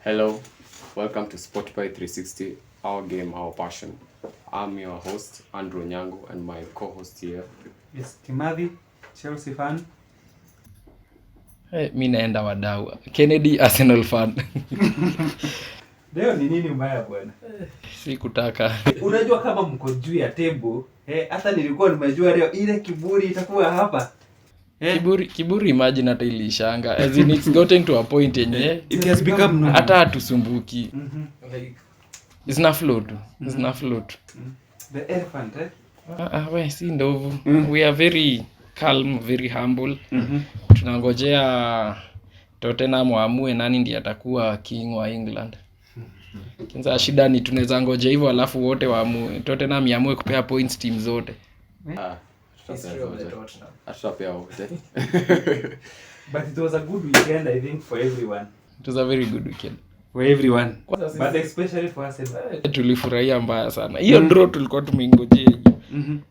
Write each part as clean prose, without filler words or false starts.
Hello, welcome to Sportify 360, our game, our passion. I'm your host, Andrew Nyango, and my co-host here is Kimathi, Chelsea fan. Hey, mi naenda wadau. Kennedy, Arsenal fan. Leo ni nini mbaya bwana? Sikutaka. Unajua kama mko juu ya table, hata nilikuwa nimejua leo ile kiburi itakuwa hapa. Kiburi imagine hata ilishanga. As in it's gotten to a point yenye it has become no. Hata hatusumbuki. Like It's na float. It's na float. The elephant, We si ndovu. We are very calm, very humble. Tunangojea Tottenham waamue nani ndiye atakuwa king wa England. Kinza shida ni tunaweza ngoja hivyo alafu wote waamue. Tottenham yaamue kupea points team zote. But it was a good weekend, I think, for everyone. It was a very good weekend. For everyone. But especially for us. Tulifurahia mbaya sana. Hiyo draw tulikuwa tumengojea.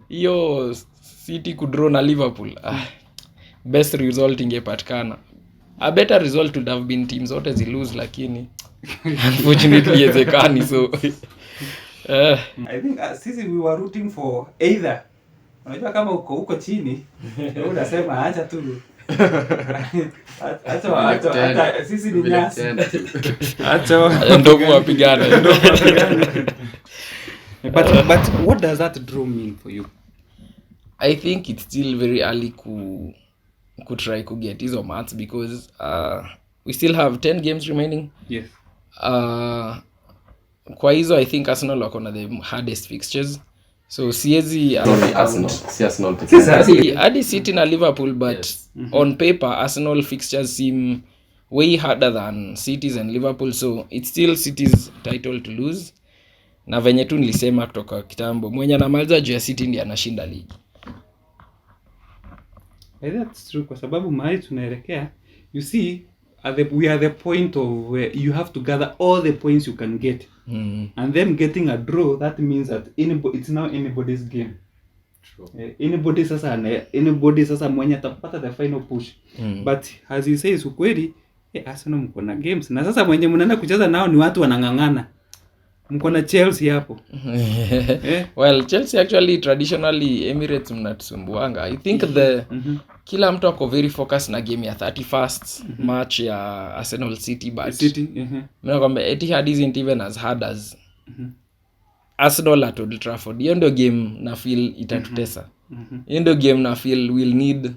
Hiyo City kudraw na Liverpool. Best result ingepatikana. A better result would have been teams zote zilose lakini unfortunately yezekani so I think sisi we were rooting for either. Unajua kama uko chini, unasema acha tu. Acha sisi ni nyasi. Acha ndogo wapigane. But what does that draw mean for you? I think it's still very early to try to get hizo marks because we still have 10 games remaining. Yes. Kwa hizo I think Arsenal wako na the hardest fixtures. So siezi Arsenal hadi City na Liverpool but yes. On paper Arsenal fixtures seem way harder than City's and Liverpool, so it's still City's title to lose. Na venye tu nilisema kutoka kitambo mwenye anamaliza juu ya City ndiye anashinda ligi. That's true kwa sababu mahali tunaelekea, you see we are the point of where you have to gather all the points you can get. And them getting a draw, that means that it's now anybody's game. True. Anybody sasa mwenye atapata the final push. But as you say ukweli, Arsenal mko na games na sasa mwenye mnaenda kucheza nao ni watu wanangangana. Mko na Chelsea hapo. Well, Chelsea actually traditionally Emirates mnatusumbuanga. I think kila mtu ako very focused na game ya 31st match ya Arsenal City but City. Mimi kwamba Etihad isn't even as hard as Arsenal at Old Trafford. Hiyo ndio game na feel itatutesa. Hiyo ndio game na feel we'll need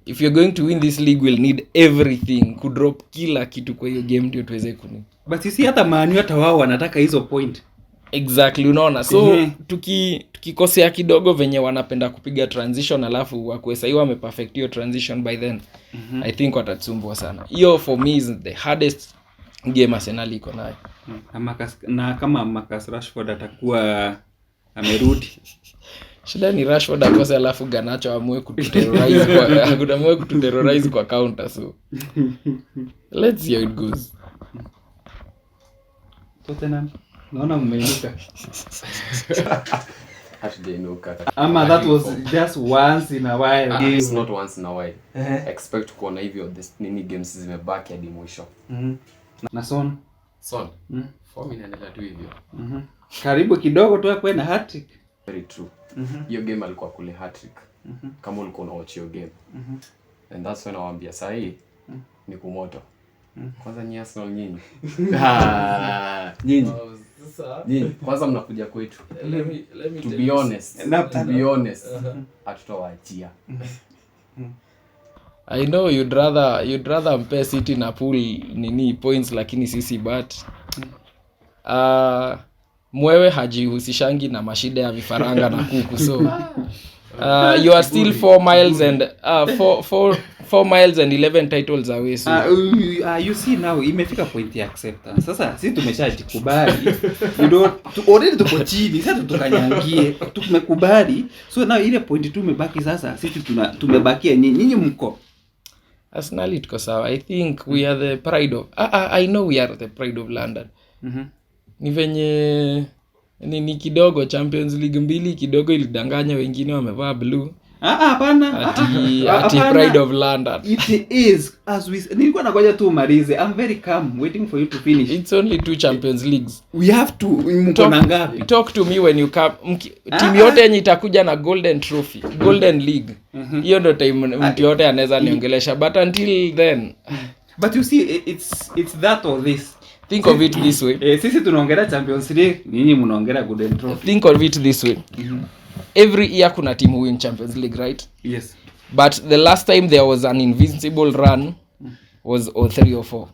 if you're going to win this league we'll need everything, could drop kila kitu kwa hiyo game ndio tuweze kuni. But you see hata Man U hata wao wanataka hizo point. Exactly, unaona. So tukikosea kidogo venye wanapenda kupiga transition alafu wakwesa hiyo wameperfect hiyo transition by then. I think watatsumbua sana. Hiyo for me is the hardest game Arsenal iko nayo. Na kama Marcus Rashford atakuwa amerudi. Shida ni Rashford akose alafu Garnacho amue kuterrorize kwa counter, so let's see how it goes. Tottenham naona mmeinuka. Ama that was just once in a while. It's not once in a while. Expect kuona hivyo this nini games zimebaki hadi mwisho. Na Son 4 inaendelea tu hivyo. Karibu kidogo tu akwe na hat-trick. Very true. Hiyo game alikuwa kule hat-trick. Kama ulikuwa unawatch hiyo game. And that's when nawaambia sasa hii ni kumoto. Kwanza nyinyi Arsenal nyinyi. Nyinyi kwanza mnakuja kwetu. Let me to be honest. Hatutawaachia. I know you'd rather mpe City na pool nini points lakini sisi but mwewe hajihusishangi na mashida ya vifaranga na kuku, so you are still 4 miles and 4 miles and 11 titles away, so you see now imefika point ya acceptance. Sasa sisi tumeshajikubali. Already tuko chini, sasa tukanyangie. Tumekubali. So now ile point tu imebaki sasa sisi tumebakia nyinyi mko. Arsenal tuko sawa. I think we are the pride of I know we are the pride of London. Ni venye ni kidogo Champions League 2 kidogo ilidanganya wengine wamevaa blue. Hapana. Ati Pride of London. It is as we nilikuwa nagoja tu umalize. I'm very calm waiting for you to finish. It's only 2 Champions Leagues. We have to mko na ngapi? Talk to me when you come. Timu yote yenye itakuja na Golden Trophy, Golden League. Hiyo ndio time mtu yote anaweza niongelesha, but until then. But you see it's that or this. Think of it this way. Sisi tunaongelea Champions League, nyinyi mnaongelea Golden Trophy. Think of it this way. Every year kuna team win Champions League, right? Yes. But the last time there was an invincible run was 03 or 04.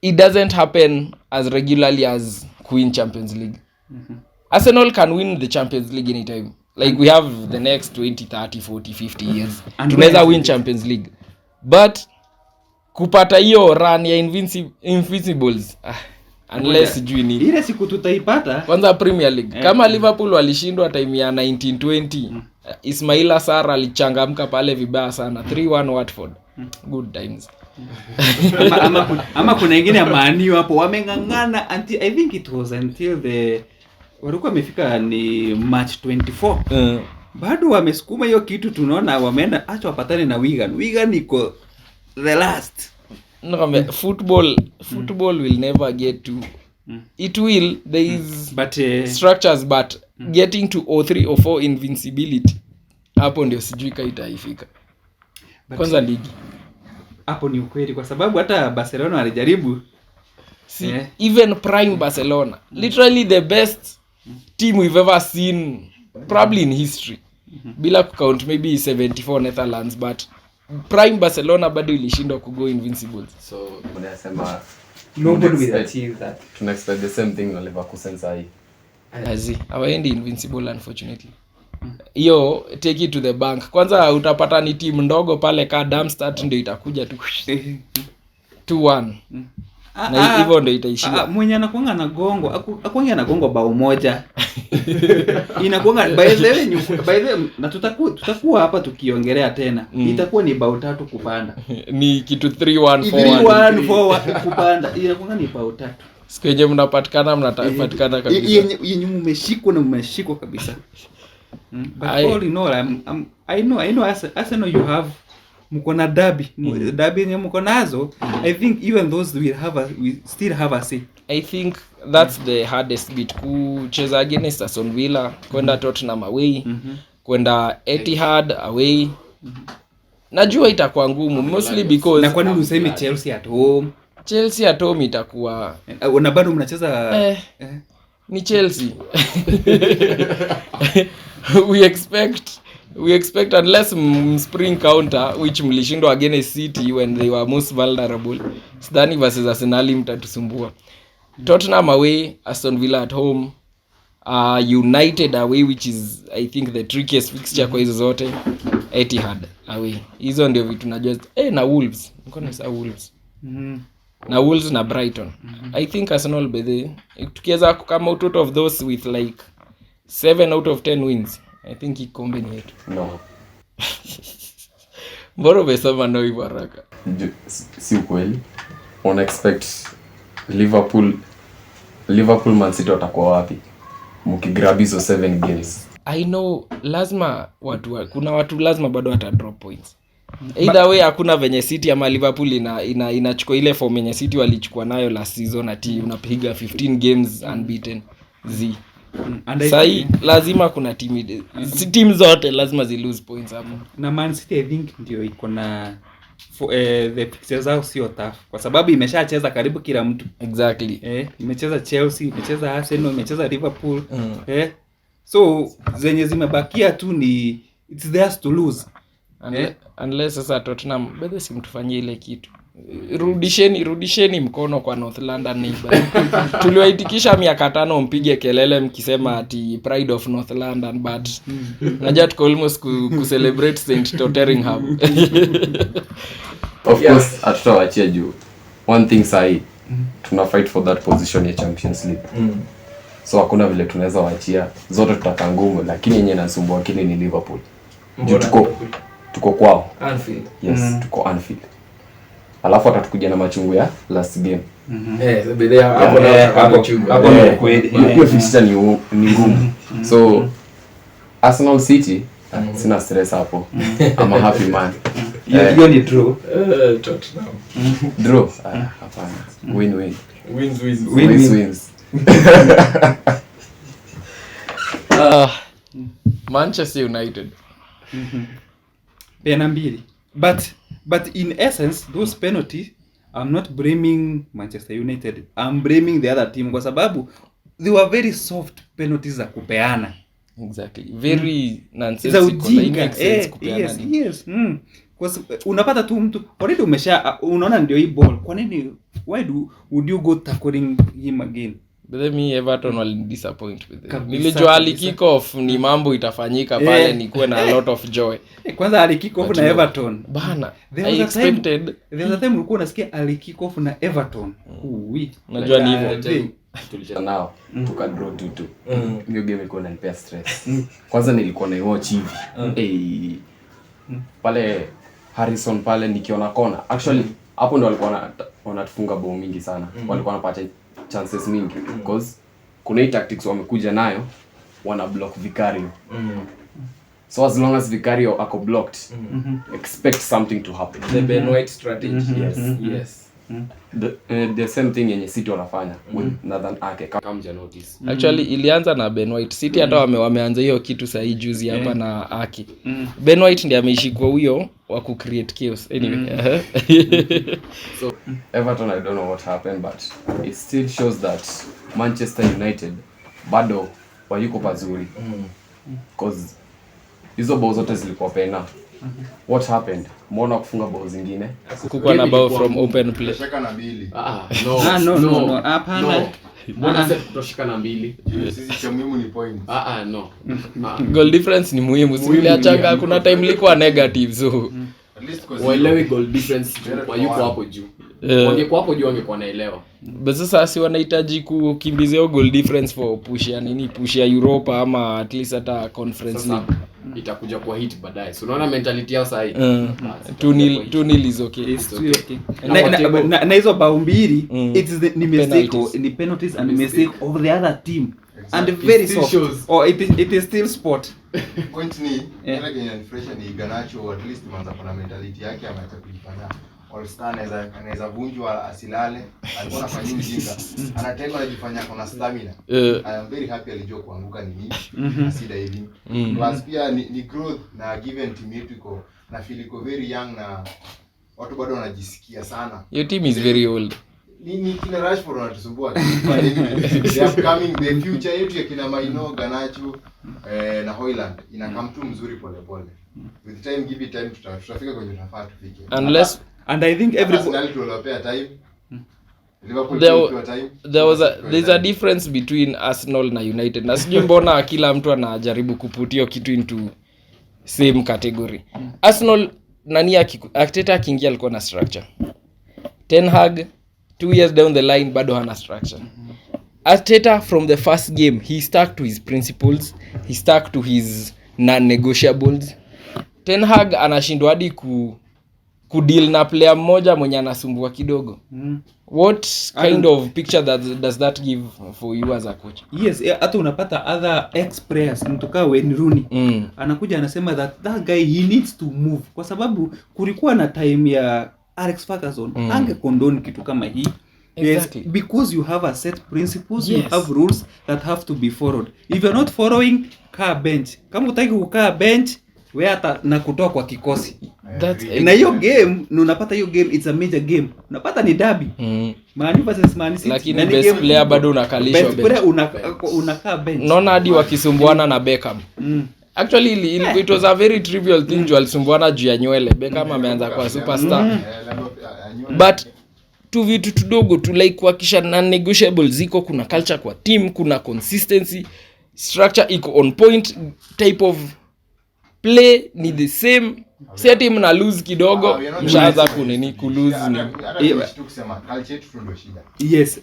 It doesn't happen as regularly as win Champions League. Arsenal can win the Champions League anytime. Like we have the next 20, 30, 40, 50 years. Tunaweza win Champions League. But kupata hiyo run ya invincibles unless sijui ni ile siku tutaipata kwanza Premier League. Kama Liverpool walishindwa time ya 1920, Ismaila Sarr alichangamka pale vibaya sana. 3-1 Watford. Good times. ama kuna wengine amaaniwa hapo wamengangana until I think it was until the walikuwa wamefika ni March 24. Bado wamesukuma hiyo kitu, tunaona wameenda acha wapatane na Wigan iko the last. No, football will never get to it will there is but structures, but getting to 03 or 04 invincibility hapo ndio sijui kaitaifika kwanza ligi. Hapo ni ukweli kwa sababu hata Barcelona walijaribu. Even prime Barcelona, literally the best team we've ever seen probably in history, bila count maybe 74 Netherlands, but prime Barcelona bado ilishindwa kugo invincibles. So unasema nobody will achieve that. Tuna expect the same thing na Leverkusen sahi. Azi hawaendi invincible unfortunately. Hiyo take it to the bank. Kwanza utapata ni team ndogo pale ka Darmstadt ndio itakuja tu 2-1. Na hivyo ndio itaishia. Mwenye anakuanga na gongo, akwanga na gongo bao moja. Inakuanga by the way na tutakuwa hapa tukiongelea tena. Itakuwa ni bao 3 kupanda. Ni kitu 3-1 4 kupanda. Inakuanga ni bao 3. Siku yenye mnapatikana kabisa. Yenye mmeshikwa kabisa. But all in all, I know Arsenal you have mko na derby yenye mko nazo. I think even those we still have a say. I think that's the hardest bit, kucheza against Aston Villa, kwenda Tottenham away, kwenda Etihad away. Najua itakuwa ngumu mostly because na kwa nini useme Chelsea at home? Chelsea at home itakuwa na bado mnacheza ni Chelsea. we expect unless spring counter which mlishindwa against City when they were most vulnerable. Sidhani versus Arsenal mtatusumbua. Tottenham away, Aston Villa at home, United away which is I think the trickiest fixture kwa hizo zote, Etihad away. Hizo ndio vitu najua. Na Wolves. Niko na Wolves. Na Wolves na Brighton. I think Arsenal by the tukiweza kukama out of those with like 7 out of 10 wins, I think he combine yetu. No. Bora besema no hivyo haraka. Si ukweli. Una expect Liverpool Man City watakuwa wapi? Mkigrab hizo 7 games. I know lazima kuna watu lazima bado wata drop points. Either way hakuna venye City ama Liverpool inachukua ile form yenye City walichukua nayo last season ati unapiga 15 games unbeaten. Sai lazima kuna team zote lazima zi lose points hapo. Na Man City I think ndio iko na the fixtures zao sio tough kwa sababu imeshacheza karibu kila mtu. Exactly. Imecheza Chelsea, imecheza Arsenal, imecheza Liverpool. So zenye zimebakia tu ni it's theirs to lose. Unless sasa Tottenham bado simtufanyie ile kitu. Rudisheni mkono kwa North London neighbor. Tuliwaitikisha miaka 5 mpige kelele mkisema ati pride of North London, but najua tuko almost ku celebrate St. Tottenham. Of course atutawaachia juu. One thing sahi tuna fight for that position ya Champions League. So hakuna vile tunaweza waachia. Zote tutaka ngumu, lakini yenye nasumbua akili ni Liverpool. Juu tuko kwao Anfield. Yes, tuko Anfield. Alafu atakuja na machungu ya last game. Hapo kweli. Hiyo fixture ni ngumu. So Arsenal City Sina stress hapo. I'm a happy man. Hiyo ni draw. Tottenham. Draw. Hapana. Win. Wins. Manchester United. Pena mbili. But in essence those penalties, I'm not blaming Manchester United. I'm blaming the other team kwa sababu they were very soft penalties za kupeana. Exactly. Very nonsensical. Yes. Kwa unapata tu mtu already unaona ndio hii ball. Kwa nini would you go tackling him again? But me Everton will disappoint with it. Nilijua ali kick off ni mambo itafanyika pale nikuwe na a lot of joy. Kwanza ali kick off na Everton. Bana. I expected. The other time ulikuwa unasikia ali kick off na Everton. Unajua ni hivyo. Tulicheza nao tukadraw 2-2. Hiyo game ilikuwa inanipea stress. Kwanza nilikuwa na watch hivi. Pale Harrison pale nikiona kona. Actually hapo ndo walikuwa wanatufunga bao mingi sana. Walikuwa wanapata chances mingi because kuna hii tactics wamekuja nayo wana block Vicario. So as long as Vicario ako blocked, expect something to happen. The Ben White strategy. Yes. The same thing yenye City wanafanya with Nathan Ake kama notice. Actually ilianza na Ben White. City hata wameanza hiyo kitu sahi juzi hapa na Ake. Ben White ndiye ameishi kwa huyo wa ku create chaos anyway. So Everton, I don't know what happened, but it still shows that Manchester United bado wayuko pazuri. Because hizo bao zote zilikuwa pena. What happened? Mbona kufunga bao zingine? Kukuwa na bao from open play. Kutoshika na mbili. No. Hapana. Mbona sasa kutoshika na mbili? Sisi cha muhimu ni points. No. Goal difference ni muhimu. Sile achanga kuna time ilikuwa negative so. At least because waelewi goal difference wayuko hapo juu. Wangekuwa hapo juu wangekuwa naelewa. But sasa si wanahitaji kukimbizia goal difference for push ya Europa ama at least hata Conference League. Itakuja kwa hit baadaye. So unaona mentality yao sasa hii. 2-0 is okay. It's okay. Na hizo bao mbili it is ni mistake ni penalties and mistake of the other team. Exactly. And very soft. Or it is still sport. Point ni ile Kenyan fresh ni Garnacho, at least manza kuna mentality yake ameacha kujifanya all star anaweza vunjwa asilale, alikuwa anafanya ujinga, anatenga anajifanya kuna stamina. I am very happy alijua kuanguka ni nini asida hivi. Plus pia ni growth na given team yetu iko na feel iko very young na watu bado wanajisikia sana. Your team is very old. Ni kina Rashford wanatusumbua. They are coming, the future yetu ya kina Maino, Garnacho na Hojlund inakam tu mzuri pole pole. With time, give it time, tutafika kwenye tunafaa tufike. Unless and I think everybody will pay time. Liverpool there's a difference between Arsenal na United. Na sijui mbona kila mtu anajaribu kuputio kitu into same category. Arsenal nani Arteta akiingia alikuwa na structure. Ten Hag 2 years down the line bado hana structure. Arteta from the first game he stuck to his principles, he stuck to his non-negotiables. Ten Hag anashindwa hadi ku deal na player mmoja mwenye anasumbua kidogo. What kind of picture does that give for you as a coach? Yes, hata unapata other ex players mtu kama Wayne Rooney anakuja anasema that guy he needs to move kwa sababu kulikuwa na time ya Alex Ferguson ange condone kitu kama hii. Exactly. Yes, because you have a set principles, you have rules that have to be followed. If you're not following, kaa bench. Kama utaki kukaa bench, wewe hata na kutoa kwa kikosi. Na hiyo game, unapata hiyo game it's a major game. Unapata ni derby. Man versus Man City. Lakini best player bado unakalishwa bench. Best player unakaa bench. Naona hadi wakisumbuana na Beckham. Actually it was a very trivial thing juu alisumbuana juu ya nywele. Beckham ameanza kwa superstar. But tu vitu tudogo tu like kuhakisha non-negotiable ziko, kuna culture kwa team, kuna consistency, structure iko on point, type of play ni the same. Si team na lose kidogo mshaanza kunini ku lose ni kusema culture yetu ndio shida. Yes,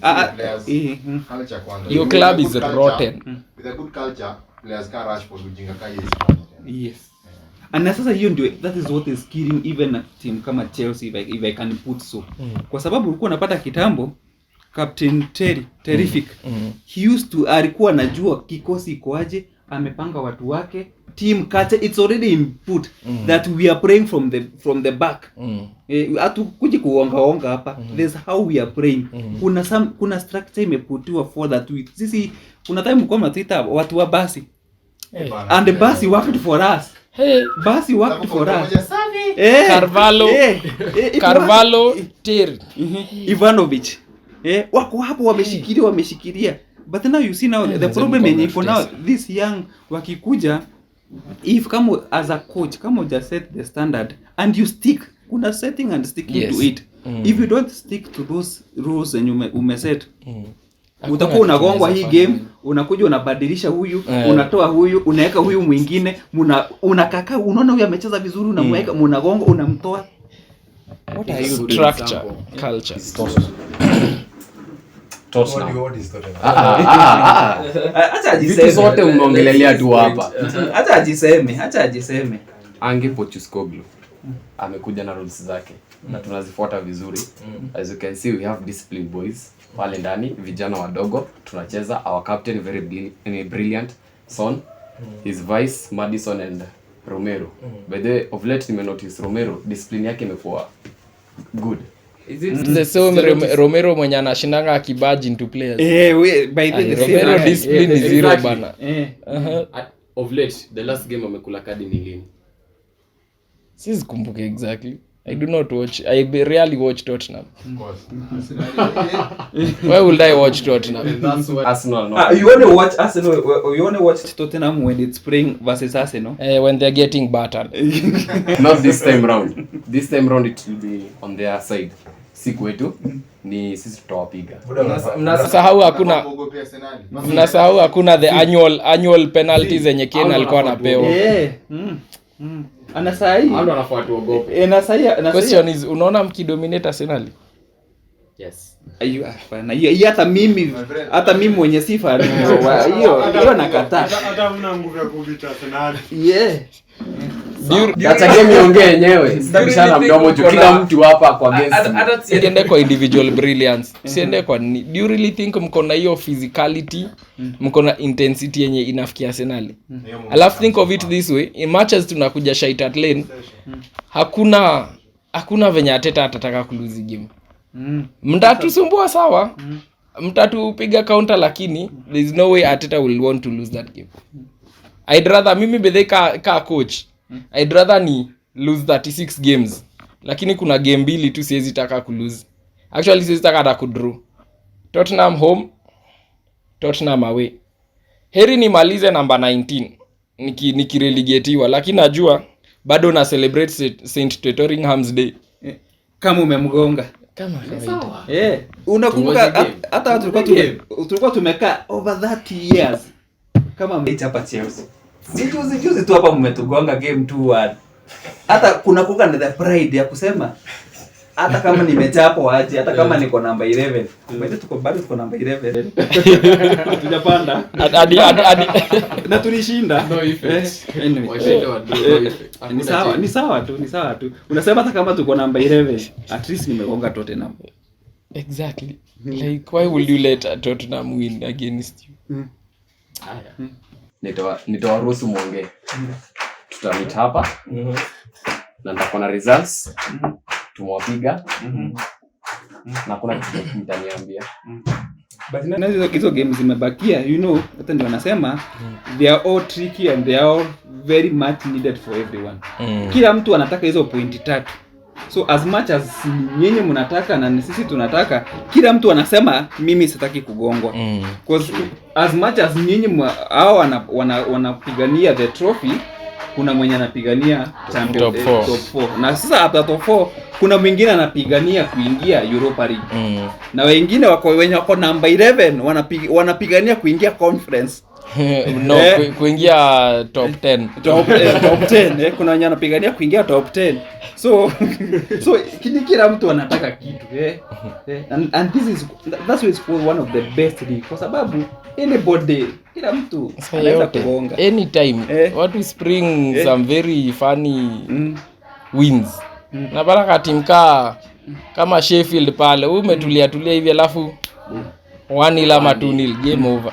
culture kwanza. Your club is rotten. With a good culture, players can rush for ujinga kai hizi. Yes. And sasa hiyo ndio that is what is killing even a team kama Chelsea if I can put so. Kwa sababu ulikuwa unapata kitambo Captain Terrific. He used to alikuwa anajua kikosi iko aje, amepanga watu wake, team culture, it's already input that we are playing from the back. Hatukuji kuonga hapa. There's how we are playing. Kuna structure imeputiwa for that week. Sisi kuna time kwa mnatuita watu wa basi. And the basi worked for us. Basi worked for us. Carvalho Ter Ivanovic. Wako hapo wameshikilia. But now you see now the problem is for now this young wakikuja, if kama as a coach kama just set the standard and you stick, kuna setting and sticking to it. If you don't stick to those rules and umeset, utakuwa unagongwa hii game, unakuja unabadilisha huyu, unatoa huyu, unaweka huyu mwingine, unakaka unaona huyu amecheza vizuri, unamweka, mnagonga, unamtoa. What are you structure culture? Acha ajiseme. Sote unaongelelea tu hapa. Acha ajiseme. Ange Pochettino amekuja na rules zake na tunazifuata vizuri. As you can see, we have disciplined boys pale ndani, vijana wadogo tunacheza. Our captain very brilliant, Son, his vice Madison and Romero. By the way, of late nime notice Romero discipline yake imekuwa good. Is it the same Romero mwenye anashindanga akibaji into players? By the Romero discipline is zero bana. Of late the last game amekula kadi ni lini? Sisi kumbuke exactly. I do not watch. I rarely watch Tottenham. Why would I watch Tottenham? That's what Arsenal. You only watch Arsenal. You only watch Tottenham when it's playing versus Arsenal. When they're getting battered. Not this time round. This time round it will be on their side. Si kwetu ni sisi tutawapiga. Mnasahau hakuna the annual penalties zenye Kane alikuwa anapewa. Anasai. Hao wanafuata uogope. Question is, unaona mkidominate Arsenal? Yes. Ayu hapana. Hata mimi mwenye sifa hiyo nakataa. Hata mna nguvu ya kuvita Arsenal. Hata game iongee yenyewe. Sitabishana mdomo juu kila mtu hapa kwa against. Hata siende kwa individual brilliance. Siende kwa do you really think mko na hiyo physicality, mko na intensity yenye inafikia Arsenal? Alafu think of it this way, in matches tunakuja shite at lane. Hakuna venye Ateta atataka kuluzi game. Mtatusumbua sawa. Mtatupiga counter lakini there is no way Ateta will want to lose that game. I'd rather mimi bedhe ka coach. I'd rather ni lose 36 games. Lakini kuna game mbili tu siwezi taka ku lose. Actually siwezi taka hata ku draw. Tottenham home, Tottenham away. Heri nimalize number 19 nikirelegatiwa, lakini najua bado na celebrate St. Tottenham's Day. Kama umemgonga. Kama kawaida. Unakumbuka hata tulikuwa tumekaa over 30 years. Kama mchapa Chelsea. Juzi tu hapa mmetugonga game 2-1. Hata kuna kuka na the pride ya kusema hata kama nimechapo aje, hata kama niko namba 11. Bado tuko namba 11. Tujapanda. Na tulishinda. No effect. Ni sawa tu. Unasema hata kama tuko namba 11, at least nimegonga Tottenham. Exactly. Like why would you let Tottenham win against you? Nitawaruhusu muongee. Tutamit hapa. Na nitakuwa na results. Tumewapiga. Na kuna kitu mtaniambia. But nazo hizo games zimebakia, hata ndio wanasema they are all tricky and they are all very much needed for everyone. Kila mtu anataka hizo pointi 3. So as much as nyinyi mnataka na sisi tunataka, kila mtu anasema mimi sitaki kugongwa. Because as much as nyinyi hao wanapigania the trophy, kuna mwenye anapigania champion top 4. Na sasa hata top 4 kuna mwingine anapigania kuingia Europa League. Na wengine wako namba 11 wanapigania kuingia conference. Kuingia top 10. Top 10. Kuna wenye anapigania kuingia top 10. So kila mtu anataka kitu. And that's why it's one of the best league, kwa sababu anybody, kila mtu anaweza kugonga anytime. Watu spring some very funny wins. Na baraka team kama Sheffield pale umetulia hivi alafu 1-0 ama 2-0 game over.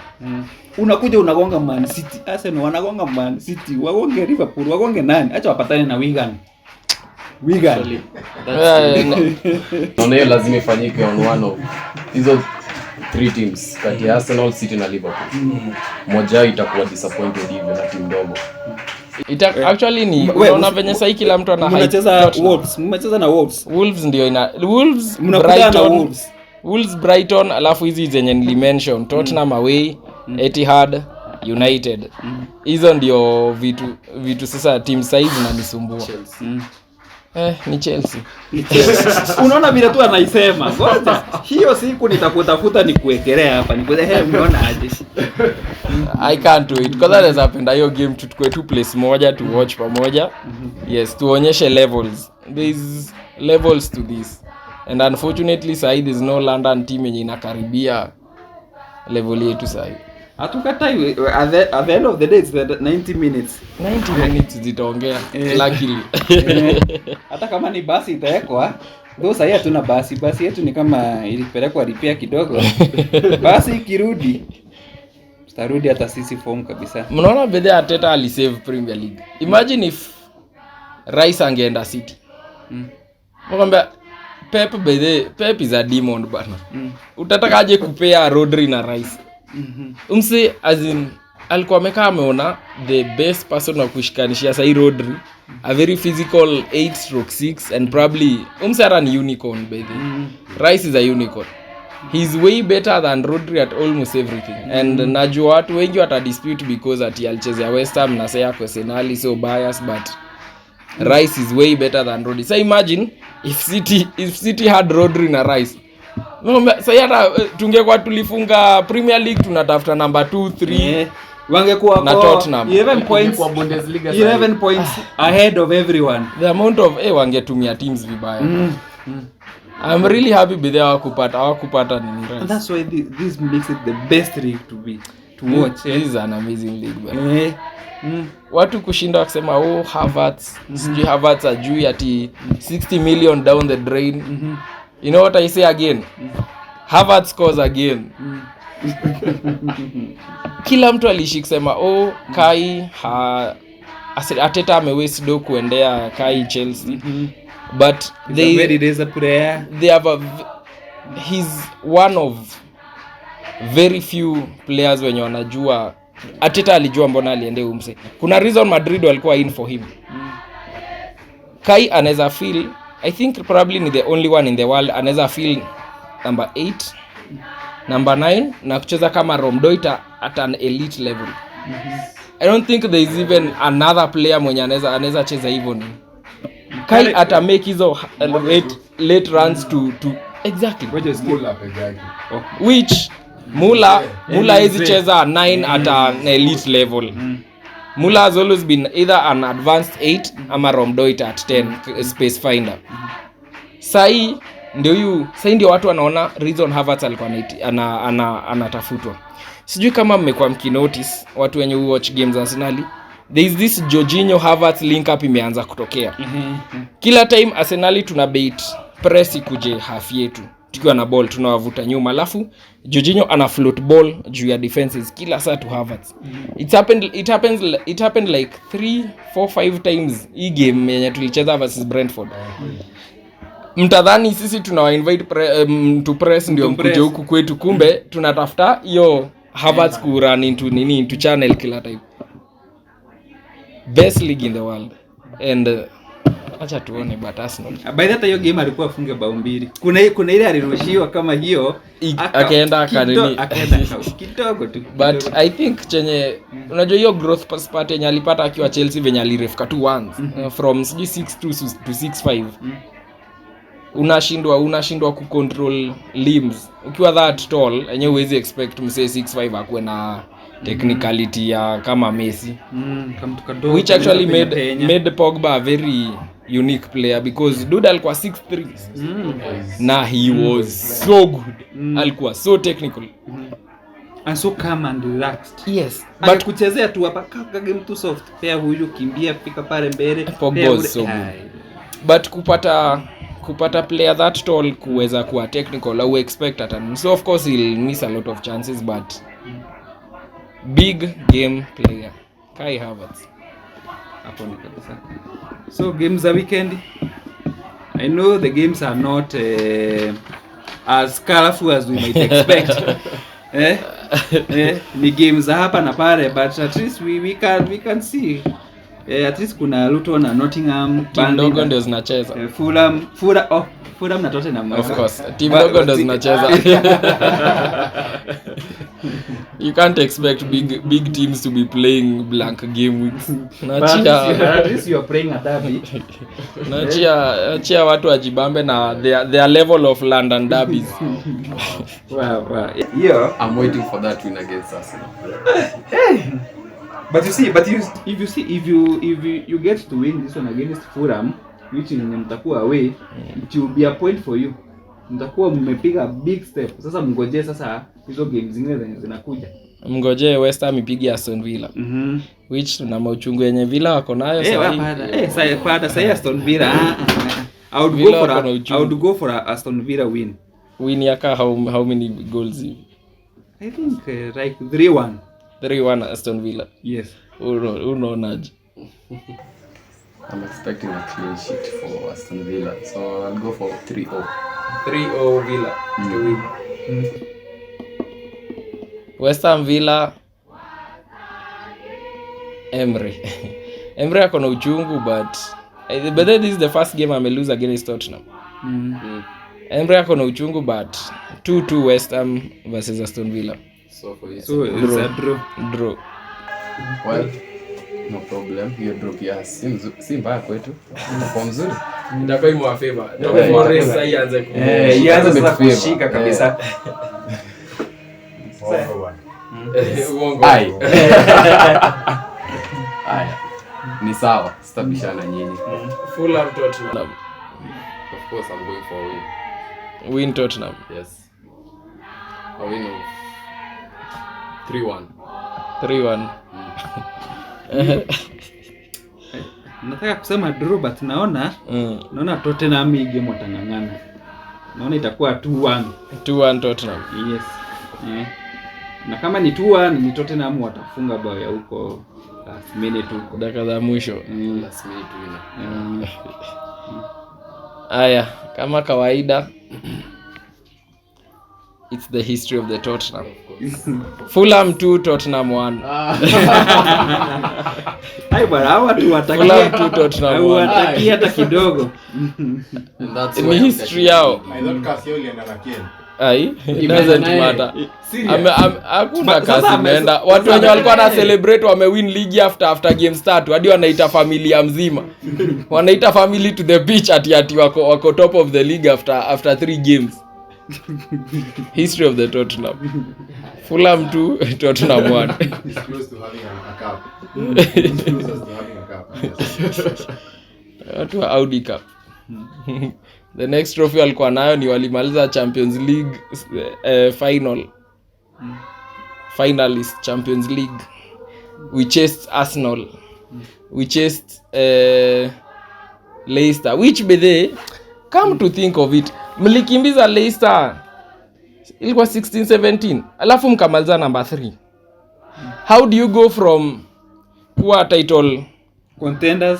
unakuja unagonga Man City, Arsenal wanagonga Man City, wagonge Liverpool, wagonge nani? Acha wapatane na Wigan. Naona hiyo lazima ifanyike on one of hizo 3 teams kati ya Arsenal, City na Liverpool. Moja itakuwa disappointed hivyo na timu ndogo. Actually ni unaona venye sasa kila mtu ana mnacheza Wolves, mmecheza na Wolves. Wolves ndio ina Wolves, mnakutana na Wolves, Brighton, alafu hizi zenye nilimention Tottenham away, Etihad, United. Hizo ndio vitu sasa team size zinanisumbua. Ni Chelsea. Unaona vile tu anaisema. Ngoja. Hiyo siku nitakutafuta nikuwekelea hapa. Unaona aje? I can't wait. Because that is happened. Hiyo game tutukue tu place moja to watch pamoja. Yes, tuonyeshe levels. There's levels to this. And unfortunately side is no London team yenye inakaribia level yetu side. Hatukatai at the end of the day it's the 90 minutes. 90 minutes zitaongea luckily. Hata kama ni basi itawekwa, ndio sasa hatuna basi. Basi yetu ni kama ilipelekwa repair kidogo. Basi ikirudi tutarudi hata sisi form kabisa. Mnaona bedhe Arteta alisave Premier League. Imagine if Rice angeenda City. Mwambia Pep is a demon bana. Utatakaje kupea Rodri na Rice? Umse as in alikuwa amekaa ameona the best person wa kushikanishia sai Rodri, a very physical 8/6 and probably umse ara ni unicorn by the Rice is a unicorn. He's way better than Rodri at almost everything. And najua watu wengi wata dispute because ati alichezea West Ham na sasa kwa Arsenal so biased, but Rice is way better than Rodri. So imagine if City had Rodri na Rice. No, sasa hata tungekuwa tulifunga Premier League tunatafuta number 2 3 wangekuwa na Tottenham 11 points kwa Bundesliga 11 points ahead of everyone. The amount of wangetumia teams vibaya. I'm really happy with hawakupata nini Rice. And that's why this makes it the best league to watch. This is an amazing league. Watu kushinda wakisema Havertz, sijui Havertz ajui ati 60 million down the drain. You know what I say again? Havertz scores again. Kila mtu alishikisema Kai Arteta amewaste do kuendea Kai Chelsea. But they have he's one of very few players wenye wanajua Arteta alijua mbona aliende umse. Kuna reason Madrid walikuwa in for him. Kai anaweza feel, I think probably ni the only one in the world anaweza feel number 8, number 9 na kucheza kama Romdoita at an elite level. I don't think there is even another player mwenye anaweza cheza hivyo ni. Kai ata make hizo late runs to exactly which Mula hizi cheza 9 at an elite level. Mula has always been either an advanced 8 ama Romdoita at 10 space finder. Sai ndio watu wanaona reason Havertz alikuwa anatafutwa. Sijui kama mmekuwa mkinotice watu wenye watch games Arsenal. There is this Jorginho Havertz link up imeanza kutokea. Kila time Arsenal tuna bait press kuje half yetu. Tukiwa na ball tunawavuta nyuma, alafu Jorginho ana float ball juu ya defenses kila saa to Havertz. It happened like 3 4 5 times hii game yenye tulicheza versus Brentford. Mtadhani sisi tunawa invite to press ndio mkuje huku kwetu, kumbe tunatafuta hiyo Havertz ku run into channel kila time. Best league in the world. And acha tuone but Arsenal. By that hiyo game alikuwa afunge bao 2. Kuna ile alirushiwa kama hiyo akaenda kidogo tu. But I think chenye unajua hiyo growth spurt yenye alipata akiwa Chelsea venye alirefka tu once from 6'2" to 6'5". Unashindwa kucontrol limbs. Ukiwa that tall, yenyewe huwezi expect msee 6'5" akuwe na technicality ya kama Messi. Which actually made Pogba a very unique player because dude alikuwa 6'3". Na he was so good. Alikuwa so technical. And so calm and relaxed. Yes. But kuchezea tu hapa kaka game too soft. Pia huyu kimbia fika pale mbele. Pogba was so good. But kupata player that tall kuweza kuwa technical au expect at. So of course he'll miss a lot of chances, but big game player. Kai Havertz. Hapo ni kabisa. So games za weekend, I know the games are not as colorful as we might expect. Ni games za hapa na pale, but at least we can see. At least kuna Luton na Nottingham, Team ndogo ndio zinacheza. Fulham na Tottenham. Of course. Team ndogo ndio zinacheza. You can't expect big teams to be playing blank game weeks. At least you are playing a derby. Nachia watu wajibambe na their level of London derbies. Wow. Yeah, I'm waiting for that win against Arsenal. But if you get to win this one against Fulham, which ni mtakuwa away, it will be a point for you. Mtakuwa mmepiga big step. Sasa mngojee sasa hizo games zingine zenye zinakuja. Mngojee West Ham ipige Aston Villa. Which tuna mauchungu yenye Villa wako nayo sasa. Sasa Aston Villa. I would go for a Aston Villa win. Win yaka how many goals? I think like 3-1. 3-1 Aston Villa. Yes. Unaonaje? I'm expecting a clean sheet for Aston Villa, so I'll go for 3-0. 3-0 Villa to win. West Ham Villa. Emery ako na uchungu, but this is the first game I'm lose against Tottenham. Emery ako na uchungu, but 2-2 West Ham versus Aston Villa. So for you, so it's a draw. Well, no problem. Hiyo draw pia si mbaya kwetu. Kwa mzuri. Itakuwa imewa favor. Forest sasa ianze sasa kushika kabisa. Uongo. Ai. Ni sawa, sitabishana nyinyi. Fulham Tottenham. Of course I'm going for a win. Win Tottenham. Yes. A win of 3-1. 3-1. Nataka kusema draw, but naona Tottenham hii game watangangana. Naona itakuwa 2-1. 2-1 Tottenham. Yes. Na kama ni 2-1 ni Tottenham watafunga bao ya huko last minute huko. Dakika za mwisho. Last minute winner. Aya, kama kawaida it's the history of the Tottenham. Fulham 2 Tottenham 1. Hai bwana, hawa tu watakia Fulham 2 Tottenham 1. Watakia hata kidogo. And that's Ni history yao. I don't cast you and Ken. Ai, it doesn't matter. Hakuna kasi imeenda. Watu wenye walikuwa na celebrate wamewin league after game start. Hadi wanaita familia mzima. Wanaita family to the beach ati wako top of the league after 3 games. History of the Tottenham. Fulham 2 Tottenham 1. It's close to having a cup. It's close to having a cup. Yes. Watu wa Audi Cup. The next trophy walikuwa nayo ni walimaliza Champions League final. Finalist Champions League. We chased Arsenal. We chased Leicester, which by the come to think of it, mlikimbiza Leicester ilikuwa 16-17 alafu mkamaliza number 3. How do you go from poor title contenders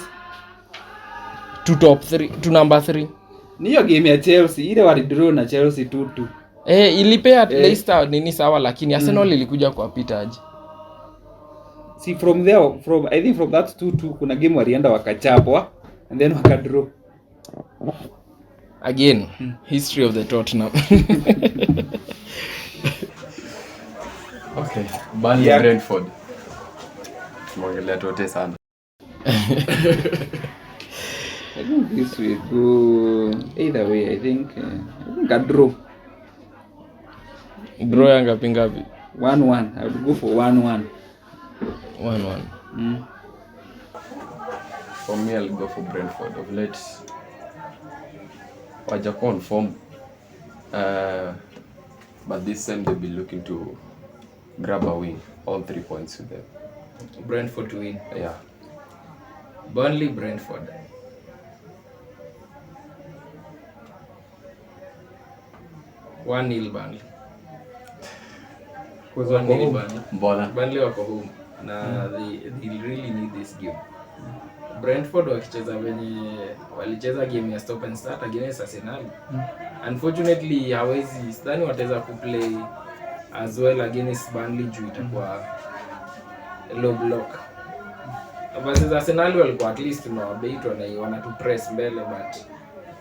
to top 3 to number 3? Niyo game ya Chelsea ile walidraw na Chelsea 2-2. Ilipea Leicester nini sawa, lakini Arsenal ilikuja kuwapita aje. See from I think from that 2-2 kuna game walienda wakachapwa and then wakadraw. Again, history of the Tottenham. Okay, Burnley Brentford. Tumeongelea tote sana. I think this will go either way. I think a draw. Draw yanga pingapi? 1-1. I would go for 1-1. 1-1. For me, I'll go for Brentford. Of late, wajakuwa on form, but this time they'll be looking to grab a win, all 3 points with them. Brentford to win. Yeah. Burnley Brentford. 1-0 Burnley. 1-0 Burnley. Mbona? Burnley wako home na they really need this game. Brentford wakicheza venye walicheza game ya stop and start against Arsenal. Unfortunately hawezi sidhani wataweza kuplay as well against Burnley juu itakuwa low block. Versus Arsenal walikuwa at least tunawabait wana tu press mbele, but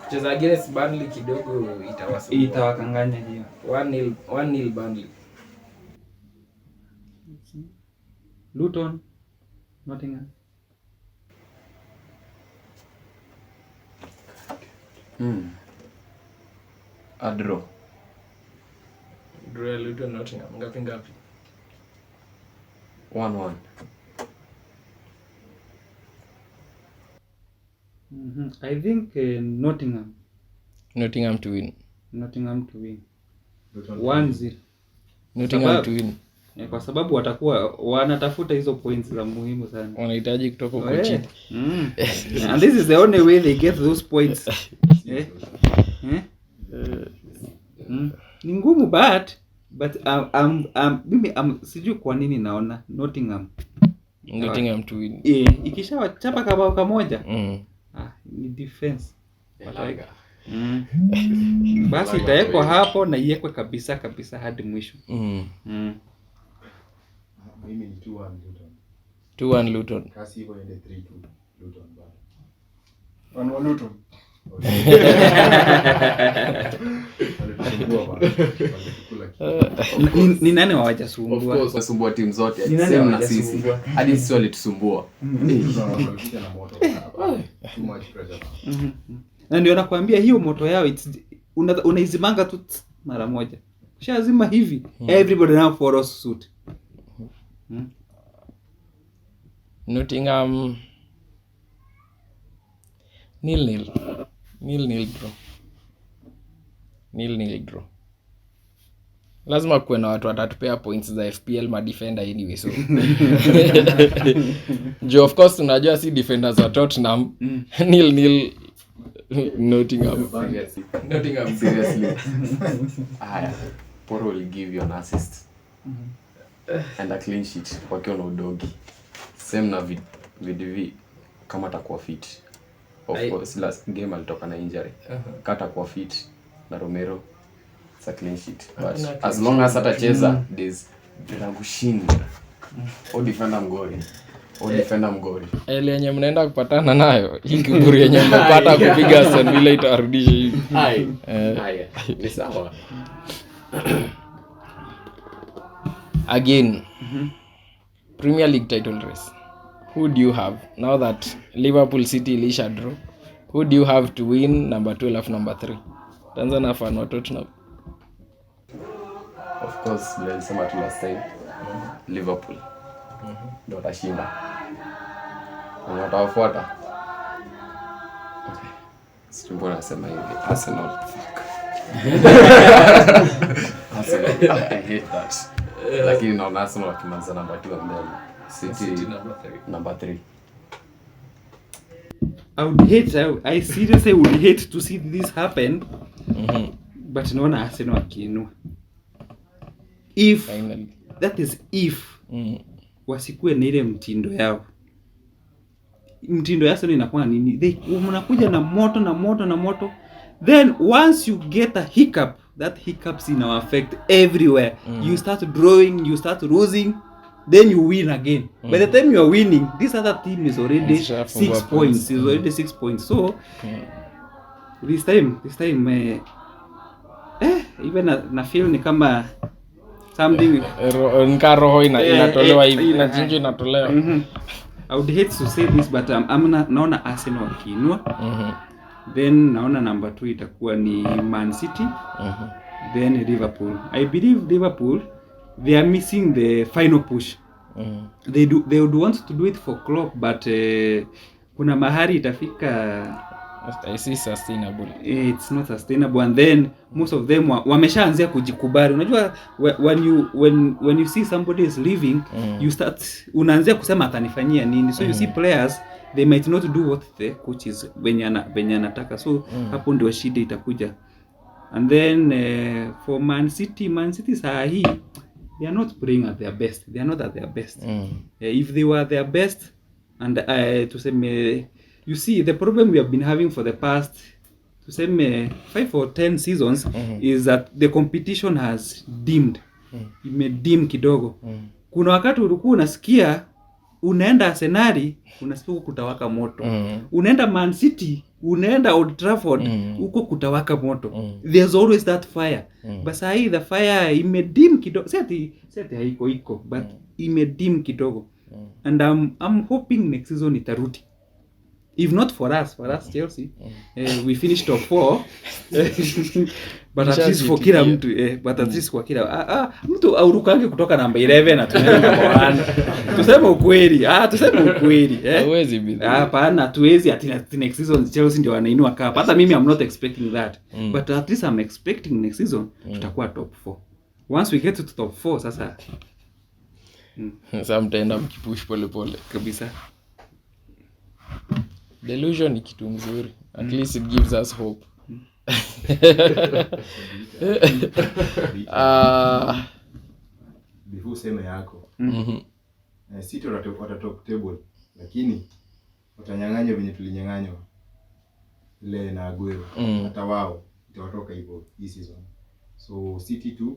kucheza against Burnley kidogo itawasumbua. Itawakanganya hiyo. 1-0 Burnley. Luton, Nottingham. A draw. Draw Luton Nottingham. Ngapi? 1-1. I think Nottingham to win. 1-0. Nottingham to win. Kwa sababu watakuwa wanatafuta hizo points za muhimu sana. Wanahitaji kutoka kwa chini. And this is the only way they get those points. Ni ngumu but mimi sijui kwa nini naona Nottingham to win. Ikishawachapa kabao kamoja. Ni defense. Wataiga. Basi itaekwa hapo na iwekwe kabisa hadi mwisho. Mimi ni 2-1 Luton. 2-1 Luton. Kasi hivyo ende 3-2 Luton bado. 1-1 Luton. Ni nani hawajasumbua? Of course wasumbua timu zote. Ni nani Same na hawajasumbua? sisi. Hadi sisi walitusumbua. Too much pressure. Na ndio nakwambia hiyo moto yao unaizimanga tu mara moja. Shazima hivi. Everybody now follows suit. Nottingham 0-0 draw. 0-0 draw. Lazima kuwe na watu watatupea points za FPL ma defender anyway, so of course tunajua si defenders wa Tottenham. 0-0 Nottingham. Seriously. Poro will give you an assist. And a clean sheet wakiwa na udogi. Same na VDV kama atakuwa fit. Of course last game alitoka na injury. Kata kuwa fit na Romero, it's a clean sheet. But as long as atacheza there's kushinda. Defender mgori. Ile yenye mnaenda kupatana nayo, hii kiburi yenye mmepata kupiga Aston Villa itarudisha hivi. Haya. Ni sawa. Again, Premier League title race. Who do you have now that Liverpool City ilisha draw? Who do you have to win number 2 alafu number 3? Tanza na fan wa Tottenham. Of course, nilisema tu last time Liverpool ndio watashinda. Watawafuata. Okay. Stumbo nasema hivi Arsenal. Fuck. Arsenal. I hate that. Lakini naona Arsenal wakimaliza number 2 mbele. City number 3. I seriously would hate to see this happen. But naona Arsenal wakiinua. If finally. That is if wasikue na ile mtindo yao. Mtindo yao inakuwa nini? Mnakuja na moto. Then once you get a hiccup, that hiccups in our affect everywhere. You start drawing, you start losing, then you win again. By the time you are winning, this other team is already 6 points. Is already 6 points. So this time even na feel ni kama something roho inatolewa hivi na jinjo inatolewa. I would hate to say this but naona Arsenal wakiinua. Then naona number 2 itakuwa ni Man City. Then Liverpool. I believe Liverpool they are missing the final push. They would want to do it for Klopp but kuna mahali itafika it's sustainable. It's not sustainable and then most of them wameshaanzia kujikubali. Unajua when you see somebody is leaving you start unaanzia kusema atanifanyia nini. So you see players they might not do what the coach is venye anataka. So hapo ndio shida itakuja. And then for Man City saa hii they are not playing at their best. They are not at their best. If they were their best, and to say, you see, the problem we have been having for the past, to say, 5 or 10 seasons is that the competition has dimmed. Imedim kidogo. Kuna wakati ulikuwa unasikia unaenda Arsenal, unasikia kutawaka moto. Unaenda Man City, unaenda Old Trafford, uko kutawaka moto. There's always that fire. But sahi the fire imedim kidogo. Seti haiko but imedim kidogo. And I'm hoping next season itarudi. If not for us Chelsea, we finished top 4. But at least for kila mtu, but at least kwa kila mtu aurukange kutoka namba 11 na tunaenda namba 1. Tuseme ukweli, Hawezi bila. Hapana, tuwezi ati next season Chelsea ndio wanainua cup. Hata mimi I'm not expecting that. But at least I'm expecting next season tutakuwa top 4. Once we get to top 4 sasa mtaenda mkipush pole kabisa. Delusion ni kitu mzuri. At least it gives us hope. Before sema yako. City watatoka top table, lakini watanyang'anywa venye tulinyang'anywa ile na Aguero. Hata wao itawatoka hivyo hii season. So City 2, of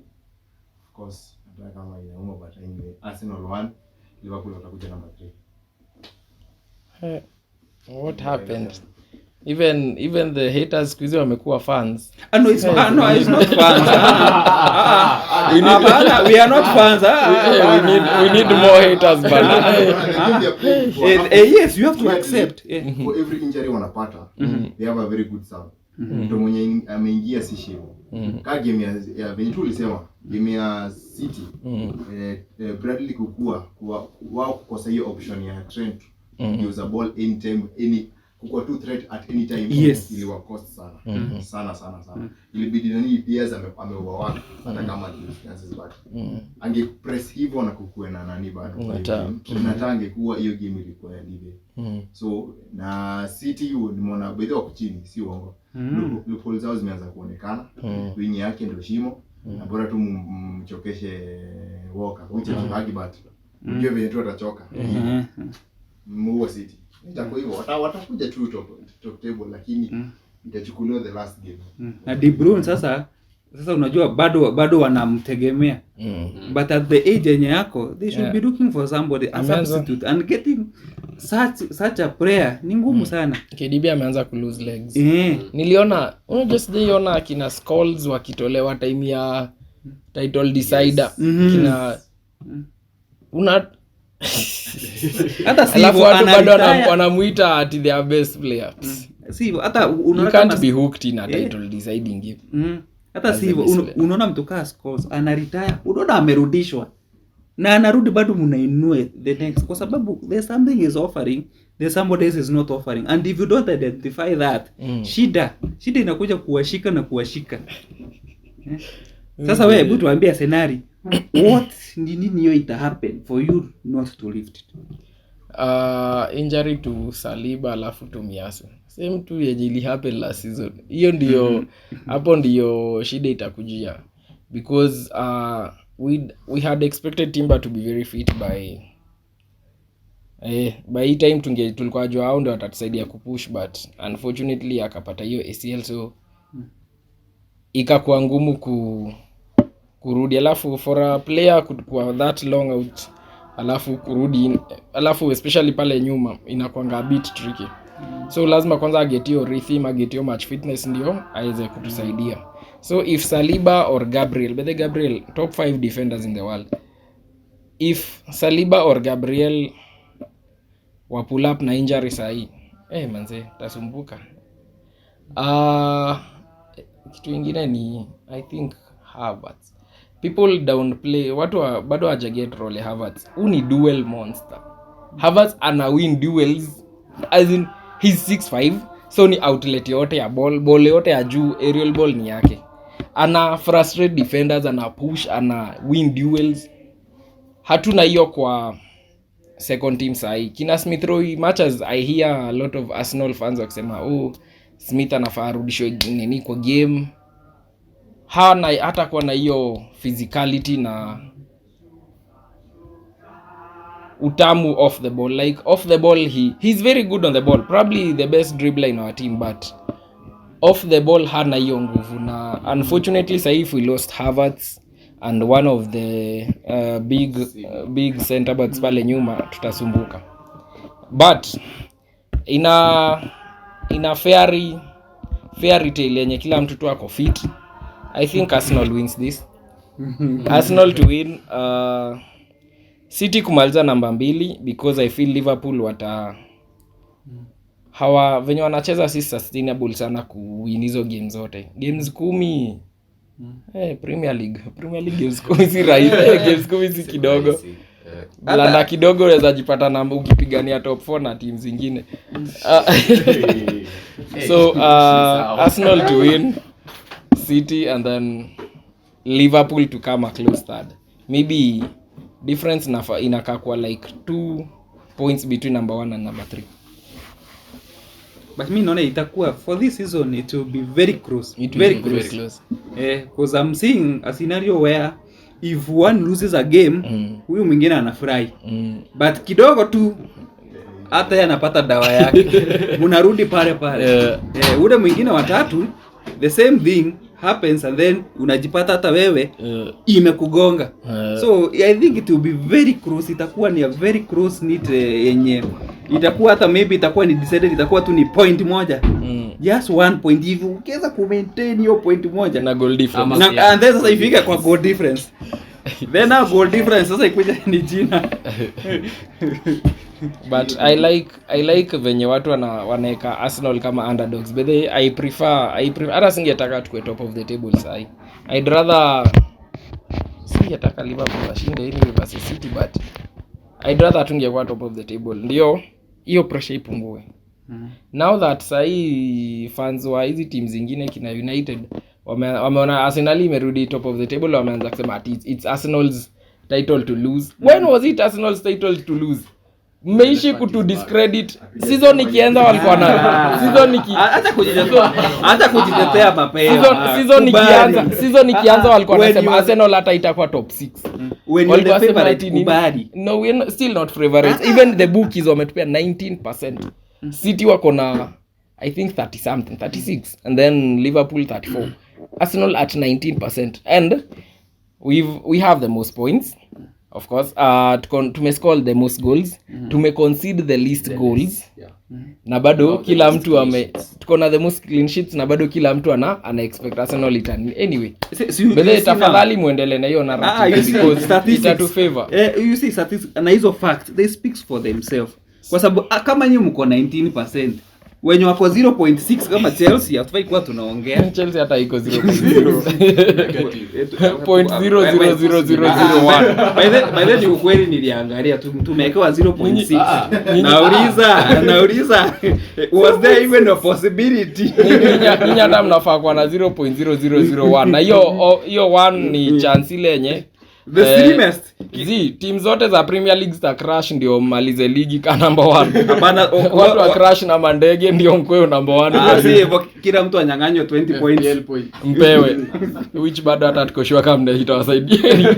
course, hata kama inauma, but anyway, Arsenal 1, Liverpool watakuja number 3. What happened? Even the haters squeeze wamekuwa fans. No, it's not fans. We are not fans. We need more haters, but yes, you have to accept. For every injury wanapata, they have a very good sub. Mtu mwenye ameingia si shimo. Ka game ya venye tu ulisema, game ya City, Bradley kukua wao kukosa hiyo option ya Trent use a ball anytime, kukua tu threat at any time. Yes. Iliwa cost sana. sana. Ilibidi nani pia ameoverwork hata kama chances back. Ange press hivyo na kukua na nani bado. Na angekuwa hiyo game ilikuwa ya live. So na City nimeona bado wako chini, si uongo. Liverpool zao zimeanza kuonekana. Wing yake ndio shimo. Na bora tu mchokeshe Walker, which is hard but unajua vile tu atachoka. Muwa City. Itakuwa hivyo, watakuja tu top table, lakini itachukuliwa the last game. Na De Bruyne sasa unajua bado wanamtegemea. But at the age yenye yako, they should be looking for somebody a substitute, and getting such a player ni ngumu sana. KDB ameanza ku lose legs. Niliona, just akina Scholes wakitolewa time ya title decider. Kina hata si alafu watu bado wanamuita at their best player. Si hata unaona can't be hooked in a title deciding game. Hata si unaona mtu kama Scholes ana retire, unaona amerudishwa na anarudi bado mnainua the next, kwa sababu there's something is offering, there's somebody else is not offering, and if you don't identify that, shida inakuja kuwashika. Sasa wewe hebu tuambie scenario, what nini hiyo ita happen for you not to lift it? Injury to Saliba alafu to Miasu. Same tu ili happen last season. Hiyo ndio hapo ndio shida itakujia, because we had expected Timber to be very fit by time tulikuwa jua hao ndio watatusaidia kupush, but unfortunately akapata hiyo ACL, so ikakuwa ngumu kurudi. Alafu for a player kwa that long out alafu kurudi, alafu especially pale nyuma inakuwa a bit tricky. So lazima kwanza agetio rhythm, agetio match fitness ndio aweze kutusaidia. So if Saliba or Gabriel, but the Gabriel top 5 defenders in the world, if Saliba or Gabriel wa pull up na injury sahi, manze tasumbuka. Kitu kingine ni I think Havertz. People downplay, watu bado haja get role Havertz. Uni duel monster. Havertz ana win duels, as in he's 6'5", so ni outlet yote ya ball yote ya juu, aerial ball ni yake. Ana frustrate defenders, ana push, ana win duels. Hatuna hiyo kwa second team sahi. Kina Smith Rowe, much as I hear a lot of Arsenal fans wakisema Smith anafaa arudishwe nini kwa game, hana hata kwa na hiyo physicality na utamu off the ball. Like off the ball he's very good on the ball, probably the best dribbler in our team, but off the ball hana hiyo nguvu, na unfortunately sasa if we lost Havertz and one of the big center backs pale nyuma, tutasumbuka. But ina fairy tale yenye kila mtu tu ako fit, I think Arsenal wins this. Arsenal to win, City kumaliza namba 2 because I feel Liverpool hawa venye wanacheza si sustainable sana kuwin hizo games zote. Games 10 Premier League games 10 si rahisi. Games 10 si kidogo. Blanda kidogo unaweza jipata namba ukipigania top 4 na teams zingine. So Arsenal to win, City, and then Liverpool to come a close third. Maybe difference inakaa kwa like 2 points between number 1 and number 3. But me naona itakuwa for this season it will be very close. Very close. Because I'm seeing a scenario where if one loses a game, huyu mwingine anafurahi. But kidogo tu hata yeye anapata dawa yake. Mnarudi pale. Ule mwingine watatu the same thing happens, and then unajipata hata wewe imekugonga. So I think it will be very close. Itakuwa ni a very close knit yenye itakuwa hata maybe itakuwa ni decided, itakuwa tu ni point moja. Just 1 point hivi ukiweza ku maintain hiyo point moja na goal difference. And then sasa ifika kwa goal difference. Then now goal difference sasa ikuja ni jina. But I like venye watu wanaeka Arsenal kama underdogs. But I prefer hata singetaka tukue top of the table sasa. I'd rather singetaka Liverpool ashinde anyway versus City, but I'd rather tungekuwa top of the table. Ndio hiyo pressure ipungue. Now that sai fans wa hizi teams zingine kina United wameona Arsenal imerudi top of the table, wameanza kusema it's Arsenal's title to lose. When was it Arsenal's title to lose? Mmeishi kutu discredit. Season ikianza walikuwa na hata kujitetea mapema. Season ikianza walikuwa wanasema Arsenal hata itakuwa top 6. When you the favorite kubali. No, we're still not favorites. Even the bookies wametupea 19%. City wako na I think 30 something, 36, and then Liverpool 34. Arsenal at 19%, and we have the most points, of course. Tumescore the most goals, tumeconcede the least goals. Na bado kila mtu tuko na the most clean sheets, na bado kila mtu ana expect Arsenal itan. Anyway, bele tafadhali muendelee na hiyo narrative because it to favor. You see statistics na hizo facts, they speaks for themselves. Kwa sababu kama nyinyi mko 19%, wenye wako 0.6 kama Chelsea, hatufai kuwa tunaongea. Chelsea hata iko 0.00001. By the ukweli niliangalia tumewekewa 0.6. Nauliza was there even a possibility? Ninyi hata mnafaa kuwa na 0.0001, na hiyo 1 ni chance ile yenye the streamest. Team zote za Premier League za crash ndio malize ligi ka number 1. Hapana, watu wa crash na mandege ndio mkweo number 1. Kila mtu anyang'anywe 20 points mpewe, which bado hata tukoshwa kama ndio itawasaidia.